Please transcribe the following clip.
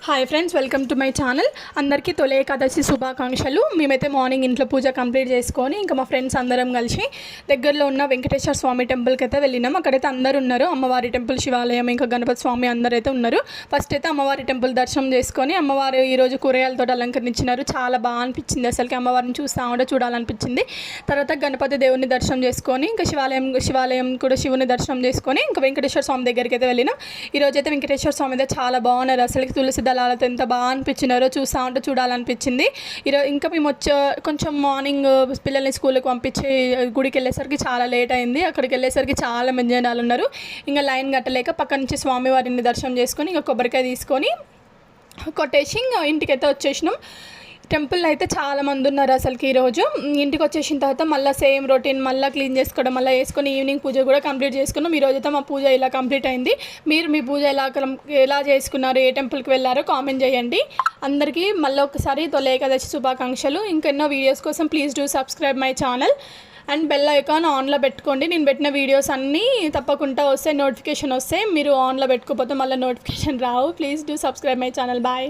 Hi friends, welcome to my channel. అందరికీ తొలి ఏకాదశి శుభాకాంక్షలు. మేమైతే మార్నింగ్ ఇంట్లో పూజ కంప్లీట్ చేసుకొని ఇంకా మా ఫ్రెండ్స్ అందరం కలిసి దగ్గరలో ఉన్న వెంకటేశ్వర స్వామి టెంపుల్కి అయితే వెళ్ళినాం. అక్కడైతే అందరూ ఉన్నారు. అమ్మవారి టెంపుల్, శివాలయం, ఇంకా గణపతి స్వామి అందరైతే ఉన్నారు. ఫస్ట్ అయితే అమ్మవారి టెంపుల్ దర్శనం చేసుకొని అమ్మవారు ఈరోజు కూరగాయలతో అలంకరించినారు. చాలా బాగా అనిపించింది. అసలుకి అమ్మవారిని చూడాలనిపించింది. తర్వాత గణపతి దేవుని దర్శనం చేసుకొని ఇంకా శివాలయం కూడా శివుని దర్శనం చేసుకొని ఇంకా వెంకటేశ్వర స్వామి దగ్గరికి అయితే వెళ్ళినాం. ఈరోజైతే వెంకటేశ్వర స్వామి అయితే చాలా బాగున్నారు. అసలుకి తులసి దళాలతో ఎంత బాగా అనిపించినారో చూడాలనిపించింది. ఈరోజు ఇంకా మేము కొంచెం మార్నింగ్ పిల్లల్ని స్కూల్కి పంపించి గుడికి వెళ్ళేసరికి చాలా లేట్ అయింది. అక్కడికి వెళ్ళేసరికి చాలా మంది జనాలు ఉన్నారు. ఇంకా లైన్ కట్టలేక పక్క నుంచి స్వామివారిని దర్శనం చేసుకొని ఇంకా కొబ్బరికాయ తీసుకొని కొట్టేసి ఇంకా ఇంటికైతే వచ్చేసినాం. టెంపుల్లో అయితే చాలా మంది ఉన్నారు. అసలుకి ఈరోజు ఇంటికి వచ్చేసిన తర్వాత మళ్ళీ సేమ్ రొటీన్ మళ్ళీ క్లీన్ చేసుకోవడం, మళ్ళీ వేసుకొని ఈవినింగ్ పూజ కూడా కంప్లీట్ చేసుకున్నాం. ఈరోజు అయితే మా పూజ ఇలా కంప్లీట్ అయింది. మీరు మీ పూజ ఎలా చేసుకున్నారు, ఏ టెంపుల్కి వెళ్ళారో కామెంట్ చేయండి. అందరికీ మళ్ళీ ఒకసారి తొలి ఏకాదశి శుభాకాంక్షలు. ఇంకెన్నో వీడియోస్ కోసం please do subscribe my channel and bell icon ఆన్లో పెట్టుకోండి. నేను పెట్టిన వీడియోస్ అన్నీ తప్పకుండా వస్తాయి, నోటిఫికేషన్ వస్తాయి. మీరు ఆన్లో పెట్టుకోకపోతే మళ్ళీ నోటిఫికేషన్ రావు. Please do subscribe my channel. Bye.